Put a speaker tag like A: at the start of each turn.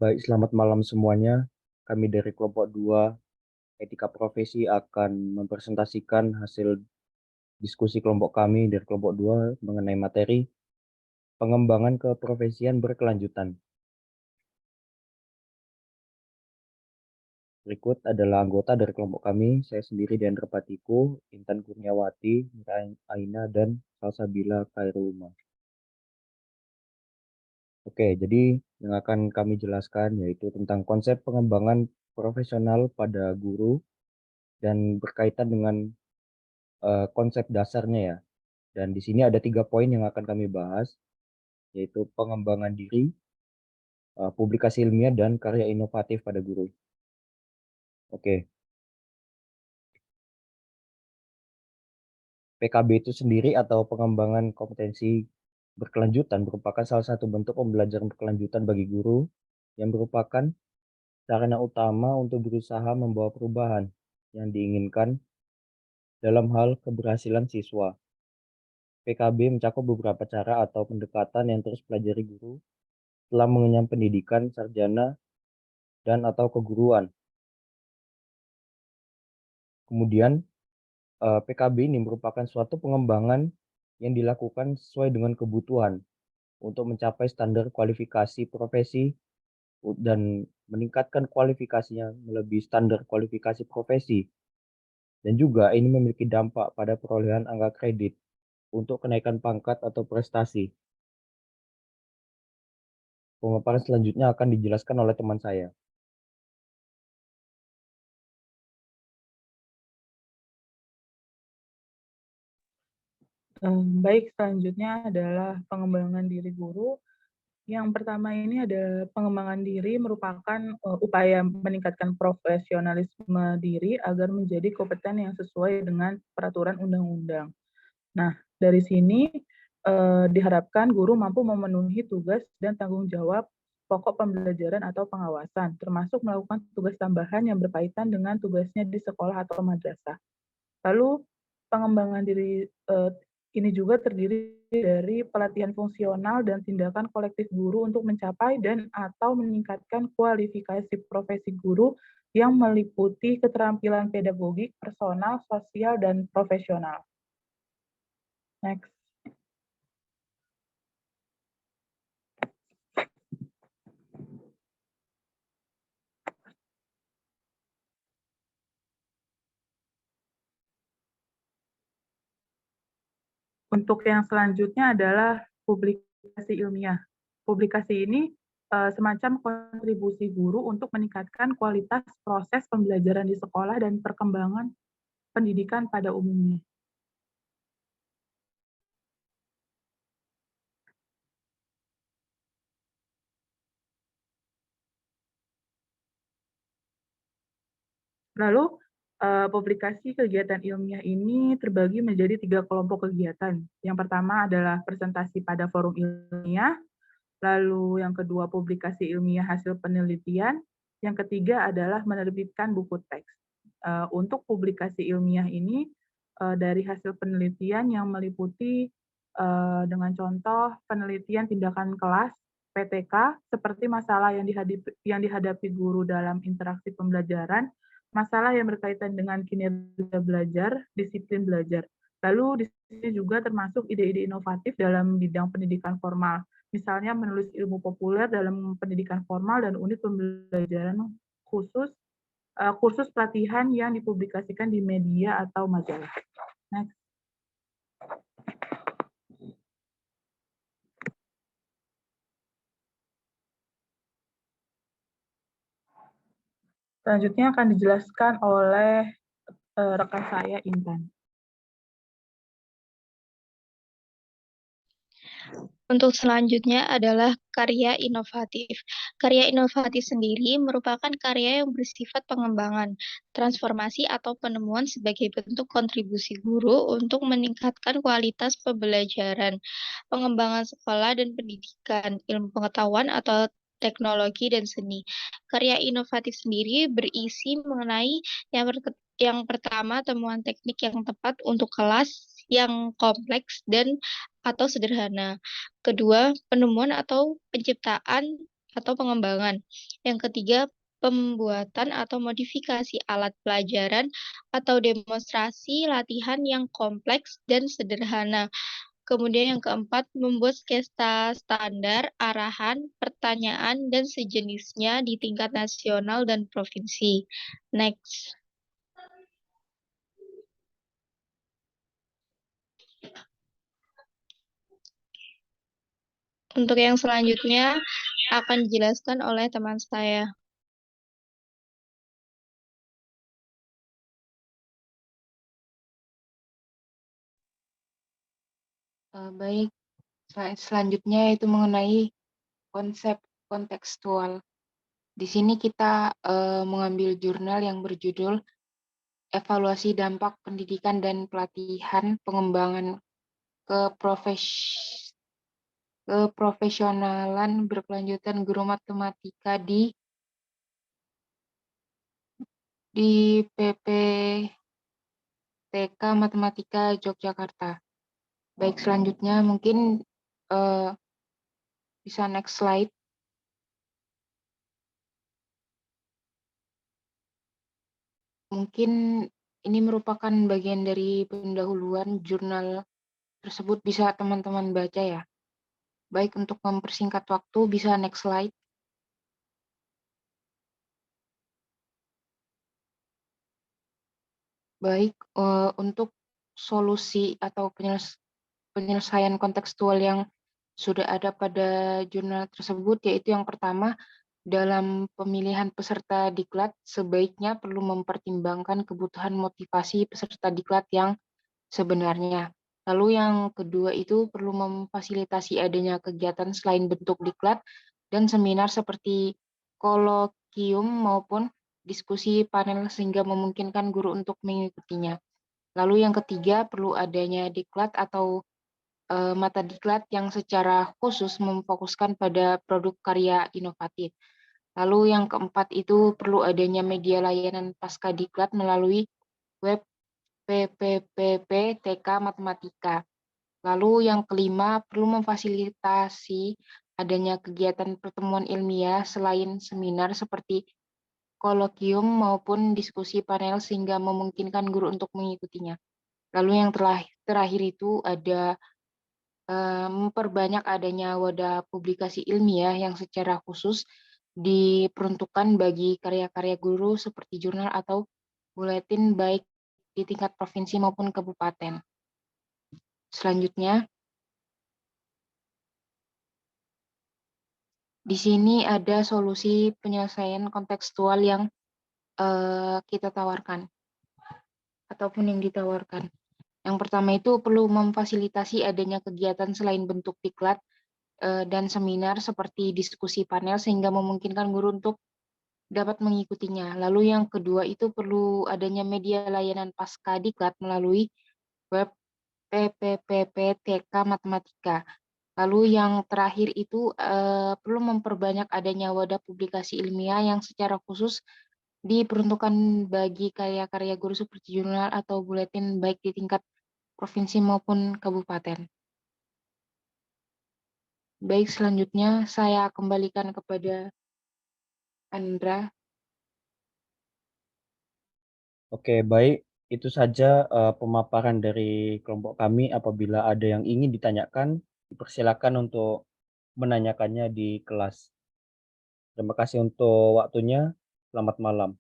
A: Baik, selamat malam semuanya. Kami dari kelompok 2 Etika Profesi akan mempresentasikan hasil diskusi kelompok kami dari kelompok 2 mengenai materi pengembangan keprofesian berkelanjutan. Berikut adalah anggota dari kelompok kami, saya sendiri Diandra Patiku, Intan Kurniawati, Mira Aina, dan Salsabila Khairulma. Oke, jadi yang akan kami jelaskan yaitu tentang konsep pengembangan profesional pada guru dan berkaitan dengan konsep dasarnya ya. Dan di sini ada 3 poin yang akan kami bahas, yaitu pengembangan diri, publikasi ilmiah, dan karya inovatif pada guru. Oke, PKB itu sendiri atau pengembangan kompetensi berkelanjutan merupakan salah satu bentuk pembelajaran berkelanjutan bagi guru yang merupakan sarana utama untuk berusaha membawa perubahan yang diinginkan dalam hal keberhasilan siswa. PKB mencakup beberapa cara atau pendekatan yang terus pelajari guru setelah mengenyam pendidikan, sarjana, dan atau keguruan. Kemudian, PKB ini merupakan suatu pengembangan yang dilakukan sesuai dengan kebutuhan untuk mencapai standar kualifikasi profesi dan meningkatkan kualifikasinya melebihi standar kualifikasi profesi. Dan juga ini memiliki dampak pada perolehan angka kredit untuk kenaikan pangkat atau prestasi. Pemaparan selanjutnya akan dijelaskan oleh teman saya.
B: Baik, selanjutnya adalah pengembangan diri guru. Yang pertama ini ada pengembangan diri merupakan upaya meningkatkan profesionalisme diri agar menjadi kompeten yang sesuai dengan peraturan undang-undang. Nah, dari sini diharapkan guru mampu memenuhi tugas dan tanggung jawab pokok pembelajaran atau pengawasan, termasuk melakukan tugas tambahan yang berkaitan dengan tugasnya di sekolah atau madrasah. Lalu pengembangan diri ini juga terdiri dari pelatihan fungsional dan tindakan kolektif guru untuk mencapai dan atau meningkatkan kualifikasi profesi guru yang meliputi keterampilan pedagogik, personal, sosial, dan profesional. Next. Untuk yang selanjutnya adalah publikasi ilmiah. Publikasi ini semacam kontribusi guru untuk meningkatkan kualitas proses pembelajaran di sekolah dan perkembangan pendidikan pada umumnya. Lalu, publikasi kegiatan ilmiah ini terbagi menjadi 3 kelompok kegiatan. Yang pertama adalah presentasi pada forum ilmiah, lalu yang kedua publikasi ilmiah hasil penelitian, yang ketiga adalah menerbitkan buku teks. Untuk publikasi ilmiah ini, dari hasil penelitian yang meliputi, dengan contoh penelitian tindakan kelas, PTK, seperti masalah yang dihadapi guru dalam interaksi pembelajaran, masalah yang berkaitan dengan kinerja belajar, disiplin belajar. Lalu di sini juga termasuk ide-ide inovatif dalam bidang pendidikan formal. Misalnya menulis ilmu populer dalam pendidikan formal dan unit pembelajaran khusus, kursus pelatihan yang dipublikasikan di media atau majalah. Next. Selanjutnya akan dijelaskan oleh rekan saya, Intan.
C: Untuk selanjutnya adalah karya inovatif. Karya inovatif sendiri merupakan karya yang bersifat pengembangan, transformasi atau penemuan sebagai bentuk kontribusi guru untuk meningkatkan kualitas pembelajaran, pengembangan sekolah dan pendidikan, ilmu pengetahuan atau teknologi dan seni. Karya inovatif sendiri berisi mengenai yang pertama temuan teknik yang tepat untuk kelas yang kompleks dan atau sederhana. Kedua, penemuan atau penciptaan atau pengembangan. Yang ketiga, pembuatan atau modifikasi alat pelajaran atau demonstrasi latihan yang kompleks dan sederhana. Kemudian yang keempat, membuat sketsa standar, arahan, pertanyaan, dan sejenisnya di tingkat nasional dan provinsi. Next. Untuk yang selanjutnya akan dijelaskan oleh teman saya.
D: Baik, selanjutnya itu mengenai konsep kontekstual. Di sini kita mengambil jurnal yang berjudul Evaluasi Dampak Pendidikan dan Pelatihan Pengembangan Keprofesionalan Berkelanjutan Guru Matematika di PPTK Matematika Yogyakarta. Baik, selanjutnya mungkin bisa next slide. Mungkin ini merupakan bagian dari pendahuluan jurnal tersebut, bisa teman-teman baca ya. Baik, untuk mempersingkat waktu bisa next slide. Baik, untuk solusi atau penyelesaian kontekstual yang sudah ada pada jurnal tersebut, yaitu yang pertama, dalam pemilihan peserta diklat sebaiknya perlu mempertimbangkan kebutuhan motivasi peserta diklat yang sebenarnya. Lalu yang kedua itu perlu memfasilitasi adanya kegiatan selain bentuk diklat dan seminar seperti kolokium maupun diskusi panel sehingga memungkinkan guru untuk mengikutinya. Lalu yang ketiga perlu adanya diklat atau mata diklat yang secara khusus memfokuskan pada produk karya inovatif. Lalu yang keempat itu perlu adanya media layanan pasca diklat melalui web PPPP TK Matematika. Lalu yang kelima perlu memfasilitasi adanya kegiatan pertemuan ilmiah selain seminar seperti kolokium maupun diskusi panel sehingga memungkinkan guru untuk mengikutinya. Lalu yang terakhir itu ada memperbanyak adanya wadah publikasi ilmiah yang secara khusus diperuntukkan bagi karya-karya guru seperti jurnal atau buletin baik di tingkat provinsi maupun kabupaten. Selanjutnya, di sini ada solusi penyelesaian kontekstual yang kita tawarkan ataupun yang ditawarkan. Yang pertama itu perlu memfasilitasi adanya kegiatan selain bentuk diklat dan seminar seperti diskusi panel sehingga memungkinkan guru untuk dapat mengikutinya. Lalu yang kedua itu perlu adanya media layanan pasca diklat melalui web PPPP TK Matematika. Lalu yang terakhir itu perlu memperbanyak adanya wadah publikasi ilmiah yang secara khusus diperuntukkan bagi karya-karya guru seperti jurnal atau buletin baik di tingkat provinsi maupun kabupaten. Baik, selanjutnya saya kembalikan kepada Andra.
A: Oke, baik. Itu saja pemaparan dari kelompok kami. Apabila ada yang ingin ditanyakan, dipersilakan untuk menanyakannya di kelas. Terima kasih untuk waktunya. Selamat malam.